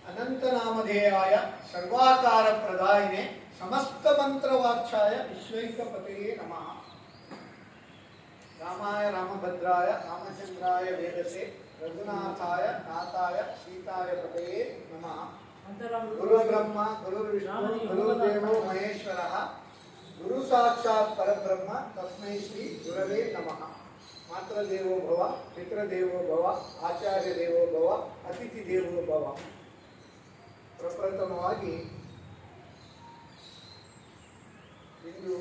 ಅನಂತನಾಮಧೇಯಾಯ ಸರ್ವಾಕಾರಪ್ರದಾಯಿನೇ ಸಮಸ್ತಮಂತ್ರವಾಚ್ಯಾಯ ವಿಶ್ವೈಕಪತಯೇ ನಮಃ. ರಾಮಾಯ ರಾಮಭದ್ರಾಯ ರಾಮಚಂದ್ರಾಯ ವೇದಸೆ ರಘುನಾಥಾಯ ನಾಥಾಯ ಸೀತಾಯ ಪತಯೇ ನಮಃ. ಗುರುಬ್ರಹ್ಮ ಗುರುರ್ವಿಷ್ಣು ಗುರುರ್ದೇವೋ ಮಹೇಶ್ವರಃ ಗುರು ಸಾಕ್ಷಾತ್ ಪರಬ್ರಹ್ಮ ತಸ್ಮೈ ಶ್ರೀ ಗುರವೇ ನಮಃ. ಮಾತೃದೇವೋ ಭವ, ಪಿತೃದೇವೋ ಭವ, ಆಚಾರ್ಯ ದೇವೋ ಭವ, ಅತಿಥಿ ದೇವೋ ಭವ. ಪ್ರಪ್ರಥಮವಾಗಿ ಇಂದು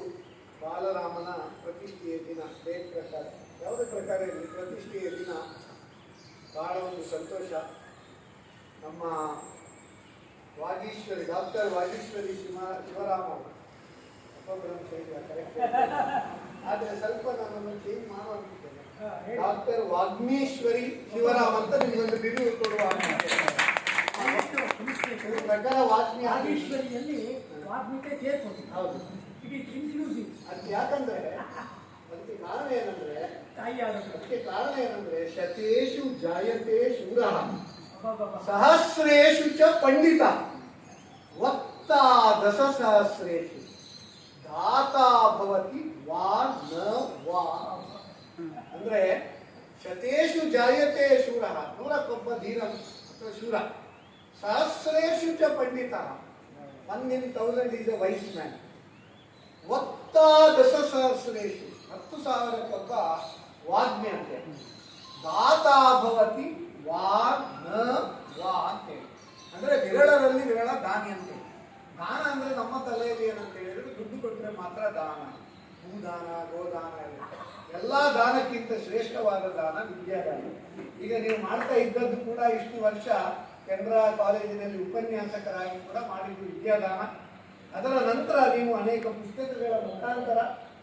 ಬಾಲರಾಮನ ಪ್ರತಿಷ್ಠೆಯ ದಿನ. ಡೇಟ್ ಪ್ರಕಾರ ಯಾವುದೇ ಪ್ರಕಾರ ಇರಲಿ, ಪ್ರತಿಷ್ಠೆಯ ದಿನ ಬಹಳ ಒಂದು ಸಂತೋಷ. ನಮ್ಮ ವಾಗೀಶ್ವರಿ ಡಾಕ್ಟರ್ ವಾಗೀಶ್ವರಿ ಶಿವರಾಮ ಅವರು ಆದರೆ ಸ್ವಲ್ಪ ನಾನನ್ನು ಚೇಂಜ್ ಮಾಡುವಂತಿದ್ದೇನೆ. ಡಾಕ್ಟರ್ ವಾಗ್ಮೇಶ್ವರಿ ಶಿವರಾಮ್ ಅಂತ ನಿಮಗೊಂದು ಬಿರುದು ಕೊಡುವ ಪ್ರಕಾರ ವಾಗ್ಮೇಶ್ವರಿಯಲ್ಲಿ ವಾಗ್ಮಿಕೆ ಸೇರ್ಕೊಂಡು. ಹೌದು, ಅದು ಯಾಕಂದ್ರೆ ಅದಕ್ಕೆ ಕಾರಣ ಏನಂದ್ರೆ ಶತೇಶು ಜಾಯತೆ ಶೂರ ಸಹಸ್ರೇಶು ಚ ಪಂಡಿತ ವಕ್ತಾ ದಶಸಹಸ್ರೇಶು ದಾತಾ ಭವತಿ ವಾ ನ ವಾ. ಅಂದ್ರೆ ಶತೇಶು ಜಾಯತೆ ಶೂರ, ನೂರಕ್ಕೊಬ್ಬ ಧೀರ ಅಥವಾ ಶೂರ. ಸಹಸ್ರೇಶು ಚ ಪಂಡಿತ, 1 in 1000 is a wise man. ವಕ್ತಾ ದಶಸಹಸ್ರೇಶು, 10,000ಕ್ಕೊಬ್ಬ ವಾಗ್ಮಿ ಅಂತೆ. ದಾತಾ ಭವತಿ ವಾ ನ ವಾ ಅಂತೇಳಿ, ಅಂದ್ರೆ ವಿರಳರಲ್ಲಿ ವಿರಳ ದಾನಿ ಅಂತೇಳಿ. ದಾನ ಅಂದ್ರೆ ನಮ್ಮ ತಲೆಯಲ್ಲಿ ಏನಂತ ಹೇಳಿದ್ರೆ ದುಡ್ಡು ಕೊಟ್ಟರೆ ಮಾತ್ರ ದಾನ. ಭೂದಾನ, ಗೋದಾನ ಎಲ್ಲ ದಾನಕ್ಕಿಂತ ಶ್ರೇಷ್ಠವಾದ ದಾನ ವಿದ್ಯಾದಾನ. ಈಗ ನೀವು ಮಾಡ್ತಾ ಇದ್ದದ್ದು ಕೂಡ ಇಷ್ಟು ವರ್ಷ ಕೆನರಾ ಕಾಲೇಜಿನಲ್ಲಿ ಉಪನ್ಯಾಸಕರಾಗಿ ಕೂಡ ಮಾಡಿದ್ದು ವಿದ್ಯಾದಾನ. ಅದರ ನಂತರ ನೀವು ಅನೇಕ ಪುಸ್ತಕಗಳ ಮುಖಾಂತರ,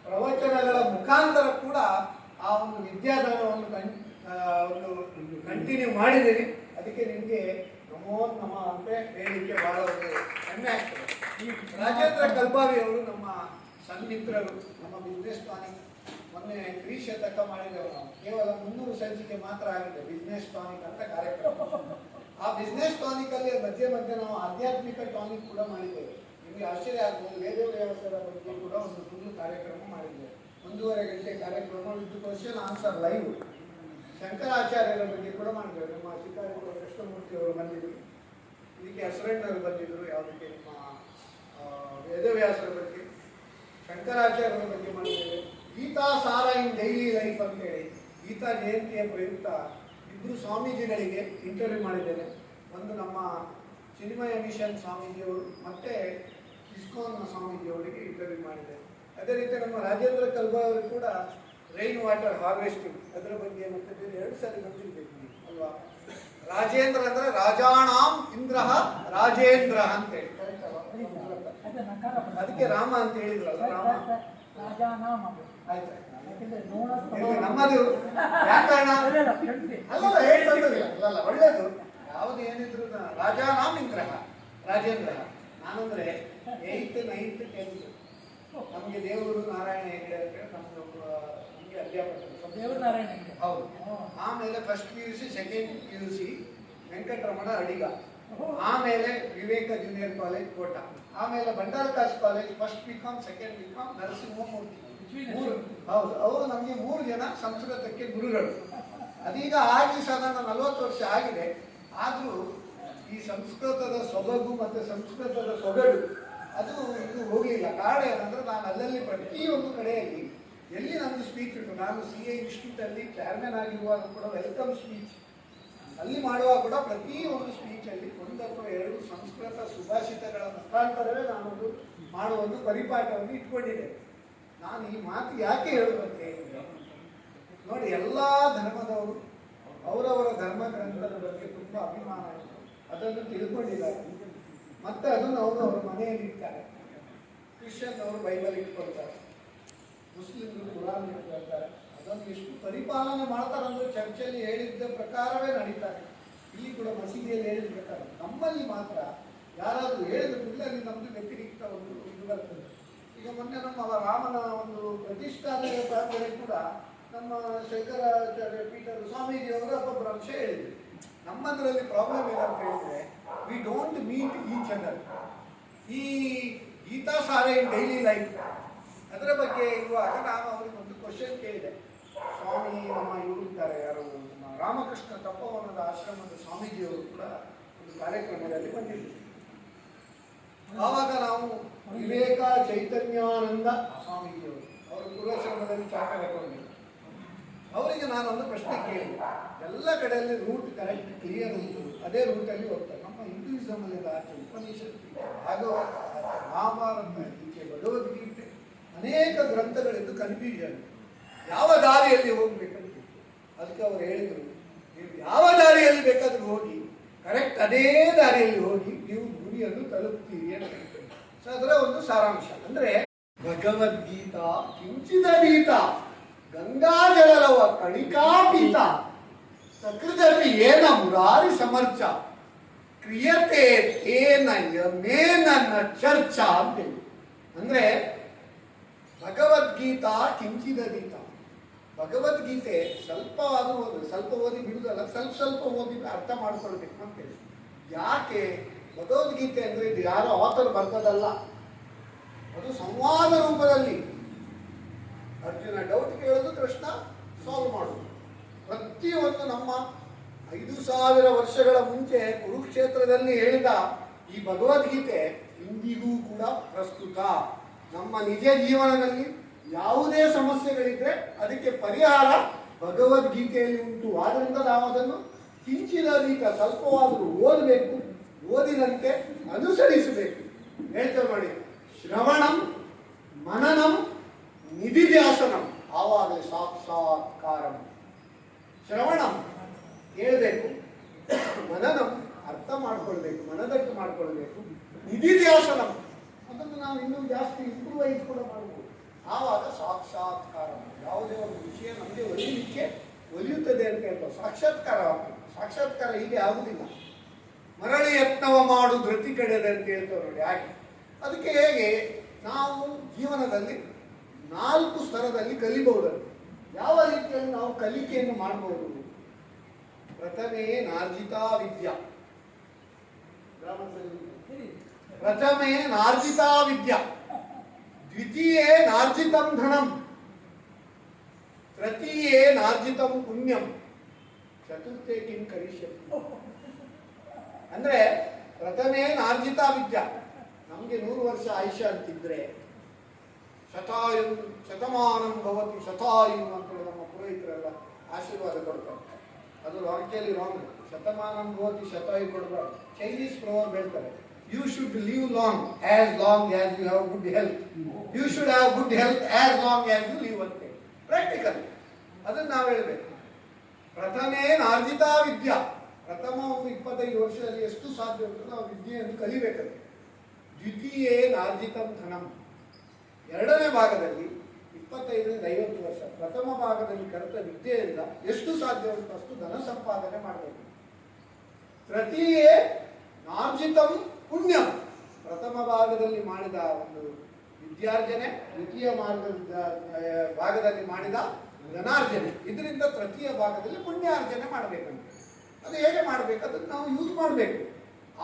ಪ್ರವಚನಗಳ ಮುಖಾಂತರ ಕೂಡ ಆ ಒಂದು ವಿದ್ಯಾದಾನವನ್ನು ಒಂದು ಕಂಟಿನ್ಯೂ ಮಾಡಿದ್ದೀರಿ. ಅದಕ್ಕೆ ನಿಮಗೆ ನಮೋ ನಮಃ ಅಂತ ಹೇಳಲಿಕ್ಕೆ ಬಹಳ ಒಂದು ಹೆಮ್ಮೆ ಆಗ್ತದೆ. ರಾಜೇಂದ್ರ ಕಲ್ಪಾವಿ ಅವರು ನಮ್ಮ ಸನ್ಮಿತ್ರರು, ನಮ್ಮ ಬಿಸ್ನೆಸ್ ಟಾನಿಕ್. ಮೊನ್ನೆ ತ್ರಿಶತಕ ಮಾಡಿದೆವು ನಾವು. ಕೇವಲ 300 ಸಂಚಿಕೆ ಮಾತ್ರ ಆಗಿದೆ ಬಿಸ್ನೆಸ್ ಟಾನಿಕ್ ಅಂತ ಕಾರ್ಯಕ್ರಮ. ಆ ಬಿಸ್ನೆಸ್ ಟಾನಿಕ್ ಅಲ್ಲಿ ಮಧ್ಯೆ ಮಧ್ಯೆ ನಾವು ಆಧ್ಯಾತ್ಮಿಕ ಟಾನಿಕ್ ಕೂಡ ಮಾಡಿದ್ದೇವೆ. ನಿಮಗೆ ಆಶ್ಚರ್ಯ ಆಗ್ಬೋದು, ವೇದವ್ಯಾಸರ ಬಗ್ಗೆ ಕೂಡ ಒಂದು ಫುಲ್ ಕಾರ್ಯಕ್ರಮ ಮಾಡಿದ್ದೇವೆ. 1.5 ಗಂಟೆ ಕಾರ್ಯಕ್ರಮ ವಿತ್ ಕ್ವಶನ್ ಆನ್ಸರ್ ಲೈವ್. ಶಂಕರಾಚಾರ್ಯರ ಬಗ್ಗೆ ಕೂಡ ಮಾಡಿದ್ದೇವೆ. ನಮ್ಮ ಶಿಕಾರಿಪುರ ಕೃಷ್ಣಮೂರ್ತಿ ಅವರು ಬಂದಿದ್ದರು, ಇದಕ್ಕೆ ಹಸರಣ್ಣವರು ಬಂದಿದ್ದರು. ಯಾವುದಕ್ಕೆ ನಿಮ್ಮ ವೇದವ್ಯಾಸರ ಬಗ್ಗೆ, ಶಂಕರಾಚಾರ್ಯರ ಬಗ್ಗೆ ಮಾಡಿದ್ದೇವೆ. ಗೀತಾ ಸಾರ ಇನ್ ಡೈಲಿ ಲೈಫ್ ಅಂತೇಳಿ ಗೀತಾ ಜಯಂತಿಯ ಪ್ರಯುಕ್ತ 2 ಸ್ವಾಮೀಜಿಗಳಿಗೆ ಇಂಟರ್ವ್ಯೂ ಮಾಡಿದ್ದೇನೆ. ಒಂದು ನಮ್ಮ ಚಿನ್ಮಯ ಮಿಷನ್ ಸ್ವಾಮೀಜಿಯವರು ಮತ್ತೆ ಇಸ್ಕಾನ್ ಸ್ವಾಮೀಜಿಯವರಿಗೆ ಇಂಟರ್ವ್ಯೂ ಮಾಡಿದ್ದೇನೆ. ಅದೇ ರೀತಿ ನಮ್ಮ ರಾಜೇಂದ್ರ ಕಲ್ಬಾ ಅವರು ಕೂಡ ರೈನ್ ವಾಟರ್ ಹಾರ್ವೆಸ್ಟಿಂಗ್ ಅದರ ಬಗ್ಗೆ ಮತ್ತೆ ಬೇರೆ 2 ಸಾರಿ ಗೊತ್ತಿರ್ಬೇಕು ಅಲ್ವಾ. ರಾಜೇಂದ್ರ ಅಂದ್ರೆ ರಾಜಾಣಾಂ ಇಂದ್ರ ರಾಜೇಂದ್ರ ಅಂತೇಳಿ, ಅದಕ್ಕೆ ರಾಮ ಅಂತ ಹೇಳಿದ್ರಲ್ಲ, ರಾಮ ನಮ್ಮದು ವ್ಯಾಕರಣ ಅಲ್ಲ, ಅಲ್ಲ ಒಳ್ಳೇದು. ಯಾವುದು ಏನಿದ್ರು ರಾಜಾನಾಂ Indra Rajendra. ನಾನಂದ್ರೆ 8th 9th 10th ನಮಗೆ ದೇವರು ನಾರಾಯಣ ಹೆಗ್ಡೆ ಅಂತ ನಮಗೆ ಅಧ್ಯಾಪಕರು ದೇವರು ನಾರಾಯಣ ಹೆಗ್ಡೆ. ಹೌದು. ಆಮೇಲೆ first PUC, second PUC Venkataramana Adiga, ಆಮೇಲೆ ವಿವೇಕ ಜೂನಿಯರ್ ಕಾಲೇಜ್ ಕೋಟ, ಆಮೇಲೆ Bhandarkars college first BCom, second BCom Narasimhamurthy. ಹೌದು, ಅವರು ನಮಗೆ 3 ಜನ ಸಂಸ್ಕೃತಕ್ಕೆ ಗುರುಗಳು. ಅದೀಗ ಆಗಿ ಸಾಧಾರಣ 40 ವರ್ಷ ಆಗಿದೆ. ಆದರೂ ಈ ಸಂಸ್ಕೃತದ ಸೊಬಗು ಮತ್ತು ಸಂಸ್ಕೃತದ ಸೊಗಡು ಅದು ಇದು ಹೋಗಲಿಲ್ಲ. ಕಾರಣ ಏನಂದ್ರೆ ನಾನು ಅಲ್ಲಲ್ಲಿ ಪ್ರತಿಯೊಂದು ಕಡೆಯಲ್ಲಿ ಎಲ್ಲಿ ನಮ್ಮದು ಸ್ಪೀಚ್ ಉಂಟು, ನಾನು CA ಇನ್ಸ್ಟಿಟ್ಯೂಟಲ್ಲಿ ಚೇರ್ಮನ್ ಆಗಿರುವಾಗ ಕೂಡ ವೆಲ್ಕಮ್ ಸ್ಪೀಚ್ ಅಲ್ಲಿ ಮಾಡುವಾಗ ಕೂಡ ಪ್ರತಿಯೊಂದು ಸ್ಪೀಚಲ್ಲಿ 1 ಅಥವಾ 2 ಸಂಸ್ಕೃತ ಸುಭಾಷಿತಗಳ ಮುಖಾಂತರವೇ ನಾನೊಂದು ಮಾಡುವ ಒಂದು ಪರಿಪಾಠವನ್ನು ಇಟ್ಕೊಂಡಿದ್ದೆ. ನಾನು ಈ ಮಾತು ಯಾಕೆ ಹೇಳುವಂತ ಹೇಳಿದ್ರೆ, ನೋಡಿ, ಎಲ್ಲ ಧರ್ಮದವರು ಅವರವರ ಧರ್ಮ ಗ್ರಂಥದ ಬಗ್ಗೆ ತುಂಬ ಅಭಿಮಾನ ಇದೆ, ಅದನ್ನು ತಿಳ್ಕೊಂಡಿದ್ದಾರೆ. ಮತ್ತೆ ಅದನ್ನು ಅವರು ಅವರ ಮನೆಯಲ್ಲಿ ಇಡ್ತಾರೆ. ಕ್ರಿಶ್ಚಿಯನ್ ಅವರು ಬೈಬಲ್ ಇಟ್ಕೊಳ್ತಾರೆ, ಮುಸ್ಲಿಮರು ಕುರಾನ್ ಇಟ್ಕೊಳ್ತಾರೆ. ಅದನ್ನು ಎಷ್ಟು ಪರಿಪಾಲನೆ ಮಾಡ್ತಾರೆ ಅಂದ್ರೆ ಚರ್ಚಲ್ಲಿ ಹೇಳಿದ್ದ ಪ್ರಕಾರವೇ ನಡೀತಾರೆ. ಇಲ್ಲಿ ಕೂಡ ಮಸೀದಿಯಲ್ಲಿ ಹೇಳಿದ ಪ್ರಕಾರ. ನಮ್ಮಲ್ಲಿ ಮಾತ್ರ ಯಾರಾದರೂ ಹೇಳಿದ ಕೂಡಲೇ ಅಲ್ಲಿ ನಮ್ಮದು ವ್ಯತಿರಿಕ್ತ ಒಂದು ಇದು ಬರ್ತದೆ. ಈಗ ಮೊನ್ನೆ ನಮ್ಮ ರಾಮನ ಒಂದು ಪ್ರತಿಷ್ಠಾಪನೆ ಪ್ರಾರ್ಥನೆ ಕೂಡ ನಮ್ಮ ಶಂಕರಾಚಾರ್ಯ ಪೀಠದ ಸ್ವಾಮೀಜಿಯವರು ಅಪಭ್ರಂಶ ಹೇಳಿದರು. ನಮ್ಮದರಲ್ಲಿ ಪ್ರಾಬ್ಲಮ್ ಏನಂತ ಹೇಳಿದ್ರೆ we don't meet each other. ಈ ಗೀತಾ ಸಾರ ಇನ್ ಡೈಲಿ ಲೈಫ್ ಅದರ ಬಗ್ಗೆ ಇರುವಾಗ ನಾನು ಅವರಿಗೆ ಒಂದು ಕ್ವಶನ್ ಕೇಳಿದೆ. ಸ್ವಾಮಿ ನಮ್ಮ ಇವರು ಇದ್ದಾರೆ, ಯಾರು ನಮ್ಮ ರಾಮಕೃಷ್ಣ ತಪೋವನದ ಆಶ್ರಮದ ಸ್ವಾಮೀಜಿಯವರು ಕೂಡ ಒಂದು ಕಾರ್ಯಕ್ರಮದಲ್ಲಿ ಬಂದಿದ್ದರು. ಆವಾಗ ನಾವು ವಿವೇಕ ಚೈತನ್ಯಾನಂದ ಸ್ವಾಮೀಜಿಯವರು ಅವರು ಪೂರ್ವಾಶ್ರಮದಲ್ಲಿ ಚಾಟ ಹಾಕೊಂಡಿದ್ದರು. ಅವರಿಗೆ ನಾನೊಂದು ಪ್ರಶ್ನೆ ಕೇಳಿದೆ. ಎಲ್ಲ ಕಡೆಯಲ್ಲಿ ರೂಟ್ ಕರೆಕ್ಟ್ ಕ್ಲಿಯರ್ ಉಂಟು, ಅದೇ ರೂಟಲ್ಲಿ ಹೋಗ್ತಾರೆ. ನಮ್ಮ ಹಿಂದೂಯಿಸಮ್ ಅಲ್ಲಿ ಆಚೆ ಉಪನಿಷತ್ತು, ಭಾಗವತ, ಮಹಾಭಾರತ, ಈಚೆ ಭಗವದ್ಗೀತೆ, ಅನೇಕ ಗ್ರಂಥಗಳಿದ್ದು ಕನ್ಫ್ಯೂಷನ್, ಯಾವ ದಾರಿಯಲ್ಲಿ ಹೋಗ್ಬೇಕಂತ. ಅದಕ್ಕೆ ಅವರು ಹೇಳಿದರು, ನೀವು ಯಾವ ದಾರಿಯಲ್ಲಿ ಬೇಕಾದ್ರೂ ಹೋಗಿ, ಕರೆಕ್ಟ್ ಅದೇ ದಾರಿಯಲ್ಲಿ ಹೋಗಿ ನೀವು ಗುರಿಯನ್ನು ತಲುಪ್ತೀರಿ ಅಂತ. ಸೊ ಅದರ ಒಂದು ಸಾರಾಂಶ ಅಂದ್ರೆ ಭಗವದ್ಗೀತಾ ಕಿಂಚಿದ ಗೀತ ಗಂಗಾಜಲವ ಕಣಿಕಾಪೀತ ಸಕೃದಲ್ಲಿ ಏನ ಮುರಾರಿ ಸಮರ್ಚ ಕ್ರಿಯತೆ ತೇನ ಯಮೇನ ಚರ್ಚಾ ಅಂತೇಳಿ. ಅಂದ್ರೆ ಭಗವದ್ಗೀತಾ ಕಿಂಚಿದ ಗೀತ, ಭಗವದ್ಗೀತೆ ಸ್ವಲ್ಪವಾದರೂ ಓದಿ, ಸ್ವಲ್ಪ ಓದಿ ಬಿಡುದಲ್ಲ, ಸ್ವಲ್ಪ ಓದಿ ಅರ್ಥ ಮಾಡ್ಕೊಳ್ಬೇಕು ಅಂತೇಳಿ. ಯಾಕೆ ಭಗವದ್ಗೀತೆ ಅಂದ್ರೆ ಇದು ಯಾರೋ ಆಥರ್ ಬರ್ತದಲ್ಲ, ಅದು ಸಂವಾದ ರೂಪದಲ್ಲಿ. ಅರ್ಜುನ ಡೌಟ್ ಕೇಳೋದು, ಕೃಷ್ಣ ಸಾಲ್ವ್ ಮಾಡೋದು. ಪ್ರತಿಯೊಂದು ನಮ್ಮ 5000 ವರ್ಷಗಳ ಮುಂಚೆ ಕುರುಕ್ಷೇತ್ರದಲ್ಲಿ ಹೇಳಿದ ಈ ಭಗವದ್ಗೀತೆ ಇಂದಿಗೂ ಕೂಡ ಪ್ರಸ್ತುತ. ನಮ್ಮ ನಿಜ ಜೀವನದಲ್ಲಿ ಯಾವುದೇ ಸಮಸ್ಯೆಗಳಿದ್ರೆ ಅದಕ್ಕೆ ಪರಿಹಾರ ಭಗವದ್ಗೀತೆಯಲ್ಲಿ ಉಂಟು. ಆದ್ರಿಂದ ನಾವು ಅದನ್ನು ಕಿಂಚಿದೀಕ ಸ್ವಲ್ಪವಾದರೂ ಓದಬೇಕು, ಓದಿದಂತೆ ಅನುಸರಿಸಬೇಕು. ಹೇಳ್ತೇವೆ ನೋಡಿ, ಶ್ರವಣಂ ಮನನಂ ನಿಧಿಧ್ಯಾಸನಂ ಆವಾಗಲೇ ಸಾಕ್ಷಾತ್ಕಾರಂ. ಶ್ರವಣಂ ಹೇಳ್ಬೇಕು, ಮನನಂ ಅರ್ಥ ಮಾಡ್ಕೊಳ್ಬೇಕು, ಮನದಟ್ಟು ಮಾಡ್ಕೊಳ್ಬೇಕು, ನಿಧಿಧ್ಯಾಸನಂ ಅದನ್ನು ನಾವು ಇನ್ನೂ ಜಾಸ್ತಿ ಇಂಪ್ರೂವೈಸ್ ಕೂಡ ಮಾಡ್ಬೋದು. ಆವಾಗ ಸಾಕ್ಷಾತ್ಕಾರ, ಯಾವುದೇ ಒಂದು ವಿಷಯ ನಮಗೆ ಒಲಿಯುತ್ತದೆ ಅಂತ ಹೇಳ್ತಾರೆ. ಸಾಕ್ಷಾತ್ಕಾರ ಹೀಗೆ ಆಗುವುದಿಲ್ಲ. ಮರಳಿ ಯತ್ನವ ಮಾಡು ಧೃತಿ ಕಡೆದೆ ಅಂತ ಹೇಳ್ತಾರೆ ನೋಡಿ, ಹಾಗೆ. ಅದಕ್ಕೆ ಹೇಗೆ ನಾವು ಜೀವನದಲ್ಲಿ 4 ಸ್ತರದಲ್ಲಿ ಕಲಿಬಹುದಂತೆ. ಯಾವ ರೀತಿಯಲ್ಲಿ ನಾವು ಕಲಿಕೆಯನ್ನು ಮಾಡಬಹುದು? ಪ್ರಥಮೇ ನಾರ್ಜಿತಾ ವಿದ್ಯಾ, ಪ್ರಥಮೇ ನಾರ್ಜಿತಾ ವಿದ್ಯಾ, ದ್ವಿತೀಯೇ ನಾರ್ಜಿತಂ ಧನಂ, ತೃತೀಯೇ ನಾರ್ಜಿತಂ ಪುಣ್ಯಂ, ಚತುರ್ಥೇ ಕಿಂ ಕರಿಷ್ಯತಿ. ಅಂದ್ರೆ ಪ್ರಥಮೇ ನಾರ್ಜಿತಾ ವಿದ್ಯಾ, ನಮಗೆ 100 ವರ್ಷ ಆಯುಷ್ಯ ಅಂತಿದ್ರೆ ಶತಮಾನಂ ಭವತಿ ಶತಾಯು ಅಂತೇಳಿ ನಮ್ಮ ಪುರೋಹಿತರೆಲ್ಲ ಆಶೀರ್ವಾದ ಕೊಡ್ತಾರೆ. ಅದು ವಾಕ್ಯಲ್ಲಿ ರಾಂಗ್. ಶತಮಾನಂ ಭವತಿ ಶತಾಯು ಕೊಡಬಾರ್ದು. ಚೈನೀಸ್ ಪ್ರವರ್ ಹೇಳ್ತಾರೆ, you should live long as you have good health, you should have good health as long as you live ಅಂತ. ಪ್ರಾಕ್ಟಿಕಲ್ ಅದನ್ನು ನಾವು ಹೇಳ್ಬೇಕು. ಪ್ರಥಮೇ ನಾರ್ಜಿತಾ ವಿದ್ಯಾ, ಪ್ರಥಮ ಒಂದು 25 ವರ್ಷದಲ್ಲಿ ಎಷ್ಟು ಸಾಧ್ಯ ಉಂಟು ನಾವು ವಿದ್ಯೆಯನ್ನು ಕಲಿಬೇಕಂತೆ. ದ್ವಿತೀಯೇ ನಾರ್ಜಿತಂ ಧನಂ, ಎರಡನೇ ಭಾಗದಲ್ಲಿ 25ರಿಂದ 50 ವರ್ಷ ಪ್ರಥಮ ಭಾಗದಲ್ಲಿ ಕಲಿತ ವಿದ್ಯೆಯಿಂದ ಎಷ್ಟು ಸಾಧ್ಯ ಉಂಟು ಅಷ್ಟು ಧನ ಸಂಪಾದನೆ ಮಾಡಬೇಕು. ತೃತೀಯೇ ನಾರ್ಜಿತಂ ಪುಣ್ಯಂ, ಪ್ರಥಮ ಭಾಗದಲ್ಲಿ ಮಾಡಿದ ಒಂದು ವಿದ್ಯಾರ್ಜನೆ, ದ್ವಿತೀಯ ಭಾಗದಲ್ಲಿ ಮಾಡಿದ ಧನಾರ್ಜನೆ, ಇದರಿಂದ ತೃತೀಯ ಭಾಗದಲ್ಲಿ ಪುಣ್ಯಾರ್ಜನೆ ಮಾಡಬೇಕಂತೆ. ಅದು ಹೇಗೆ ಮಾಡಬೇಕು? ಅದನ್ನು ನಾವು ಯೂಸ್ ಮಾಡಬೇಕು.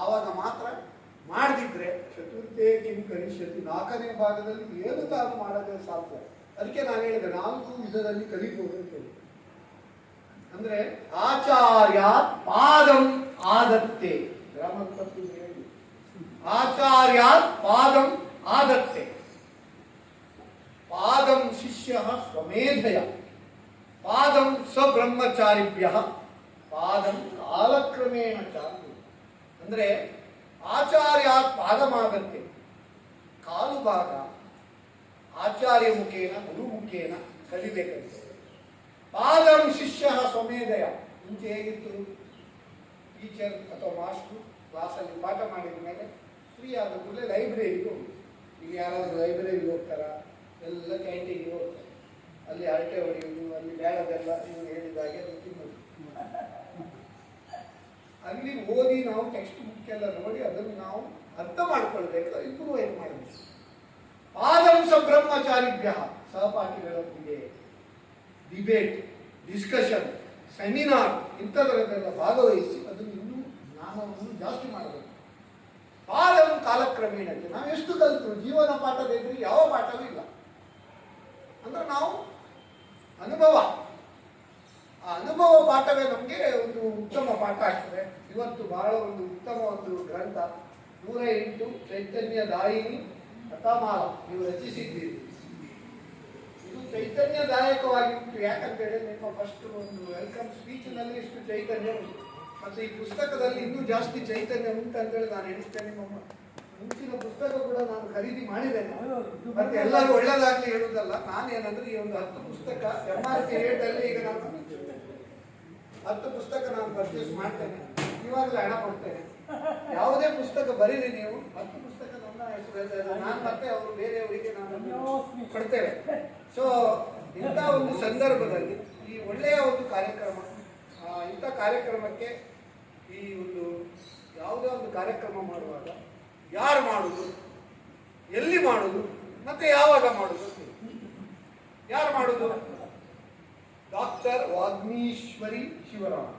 ಆವಾಗ ಮಾತ್ರ. ಮಾಡದಿದ್ರೆ ಚತುರ್ಥೇ ಕಿಂ ಕರಿಷ್ಯತಿ, 4ನೇ ಭಾಗದಲ್ಲಿ ಏನು ತಾನು ಮಾಡೋದೇ ಸಾಧ್ಯ. ಅದಕ್ಕೆ ನಾನು ಹೇಳಿದೆ 4 ವಿಧದಲ್ಲಿ ಕಲಿಬಹುದು ಅಂತ ಹೇಳಿ. ಅಂದ್ರೆ ಆಚಾರ್ಯ ಪಾದಂ ಆದತ್ತೆ, ಗ್ರಾಮರ್ ತಪ್ಪಿದ್ರೆ ಹೇಳಿ, ಆಚಾರ್ಯ ಪಾದಂ ಆದತ್ತೆ, ಪಾದಂ ಶಿಷ್ಯ ಸ್ವಮೇಧಯ, ಪಾದಂ ಸ್ವಬ್ರಹ್ಮಚಾರಿಭ್ಯ, ಪಾದಂ ಕಾಲಕ್ರಮೇಣ ಚಾರು. ಅಂದ್ರೆ ಆಚಾರ್ಯ ಪಾದಮಾಗತ್ತೆ, ಕಾಲು ಭಾಗ ಆಚಾರ್ಯ ಮುಖೇನ ಗುರು ಮುಖೇನ ಕಲಿಬೇಕಂತೆ. ಪಾದಂ ಶಿಷ್ಯ ಸ್ವಮೇಧಯ, ಮುಂಚೆ ಹೇಗಿತ್ತು? ಟೀಚರ್ ಅಥವಾ ಮಾಸ್ಟರ್ ಕ್ಲಾಸಲ್ಲಿ ಪಾಠ ಮಾಡಿದ ಮೇಲೆ ಫ್ರೀ ಆದ ಕೂಡಲೇ ಲೈಬ್ರರಿಗೆ ಹೋಗಿ. ಈಗ ಯಾರಾದರೂ ಲೈಬ್ರರಿಗೆ ಹೋಗ್ತಾರ? ಎಲ್ಲ ಕ್ಯಾಂಟೀನ್ಗೆ ಹೋಗ್ತಾರೆ, ಅಲ್ಲಿ ಹರಟೆ ಹೊಡೆಯುವುದು, ಅಲ್ಲಿ ಬೇಡದೆಲ್ಲ ನೀವು ಹೇಳಿದಾಗೆ ಅದು ತಿನ್ನೋದು. ಅಲ್ಲಿ ಓದಿ ನಾವು ಟೆಕ್ಸ್ಟ್ ಬುಕ್ ಎಲ್ಲ ನೋಡಿ ಅದನ್ನು ನಾವು ಅರ್ಥ ಮಾಡ್ಕೊಳ್ಬೇಕು, ಇಂಪ್ರೂವೈಸ್ ಮಾಡಬೇಕು. ಪಾದಂ ಬ್ರಹ್ಮಚಾರಿಭ್ಯ, ಸಹಪಾಠಿಗಳೊಂದಿಗೆ ಡಿಬೇಟ್, ಡಿಸ್ಕಷನ್, ಸೆಮಿನಾರ್ ಇಂಥದರನ್ನೆಲ್ಲ ಭಾಗವಹಿಸಿ ಅದು ಜಾಸ್ತಿ ಮಾಡಬೇಕು. ಕಾಲವು ಕಾಲಕ್ರಮೇಣಕ್ಕೆ ನಾವು ಎಷ್ಟು ಕಲಿತರು ಜೀವನ ಪಾಠದ ಎದುರು ಯಾವ ಪಾಠವೂ ಇಲ್ಲ. ಅಂದ್ರೆ ನಾವು ಅನುಭವ, ಆ ಅನುಭವ ಪಾಠವೇ ನಮಗೆ ಒಂದು ಉತ್ತಮ ಪಾಠ ಆಗ್ತದೆ. ಇವತ್ತು ಬಹಳ ಒಂದು ಉತ್ತಮ ಒಂದು ಗ್ರಂಥ 108 ಚೈತನ್ಯದಾಯಿನಿ ಕಥಾಮಾಲ ನೀವು ರಚಿಸಿದ್ದೀರಿ. ಇದು ಚೈತನ್ಯದಾಯಕವಾಗಿ ಉಂಟು. ಯಾಕಂತೇಳಿ ನಿಮ್ಮ ಫಸ್ಟ್ ಒಂದು ವೆಲ್ಕಮ್ ಸ್ಪೀಚ್ನಲ್ಲಿ ಇಷ್ಟು ಚೈತನ್ಯ ಉಂಟು, ಮತ್ತು ಈ ಪುಸ್ತಕದಲ್ಲಿ ಇನ್ನೂ ಜಾಸ್ತಿ ಚೈತನ್ಯ ಉಂಟು ಅಂತೇಳಿ ನಾನು ಎಣಿಸ್ತೇನೆ. ನಿಮ್ಮ ಮುಂಚಿನ ಪುಸ್ತಕ ಕೂಡ ನಾನು ಖರೀದಿ ಮಾಡಿದ್ದೇನೆ. ಮತ್ತೆ ಎಲ್ಲರೂ ಒಳ್ಳೆದಾಗ್ಲಿ ಹೇಳುವುದಲ್ಲ, ನಾನೇನಂದ್ರೆ ಈ ಒಂದು 10 ಪುಸ್ತಕ MRP ರೇಟಲ್ಲಿ ಈಗ ನಾನು 10 ಪುಸ್ತಕ ನಾನು ಪರ್ಚೇಸ್ ಮಾಡ್ತೇನೆ. ಇವಾಗಲೇ ಹಣ ಕೊಡ್ತೇನೆ. ಯಾವುದೇ ಪುಸ್ತಕ ಬರೀರಿ ನೀವು, 10 ಪುಸ್ತಕ ನನ್ನ ಹೆಸರು ನಾನು ಮತ್ತೆ ಅವರು ಬೇರೆಯವರಿಗೆ ನಾನು ಕೊಡ್ತೇವೆ. ಸೊ ಇಂಥ ಒಂದು ಸಂದರ್ಭದಲ್ಲಿ ಈ ಒಳ್ಳೆಯ ಒಂದು ಕಾರ್ಯಕ್ರಮ, ಇಂಥ ಕಾರ್ಯಕ್ರಮಕ್ಕೆ ಈ ಒಂದು ಯಾವುದೇ ಒಂದು ಕಾರ್ಯಕ್ರಮ ಮಾಡುವಾಗ ಯಾರು ಮಾಡುದು, ಎಲ್ಲಿ ಮಾಡುದು, ಮತ್ತೆ ಯಾವಾಗ ಮಾಡುದು, ಯಾರು ಮಾಡುದು? ಡಾಕ್ಟರ್ ವಾಗ್ಮೀಶ್ವರಿ ಶಿವರಾಮ್.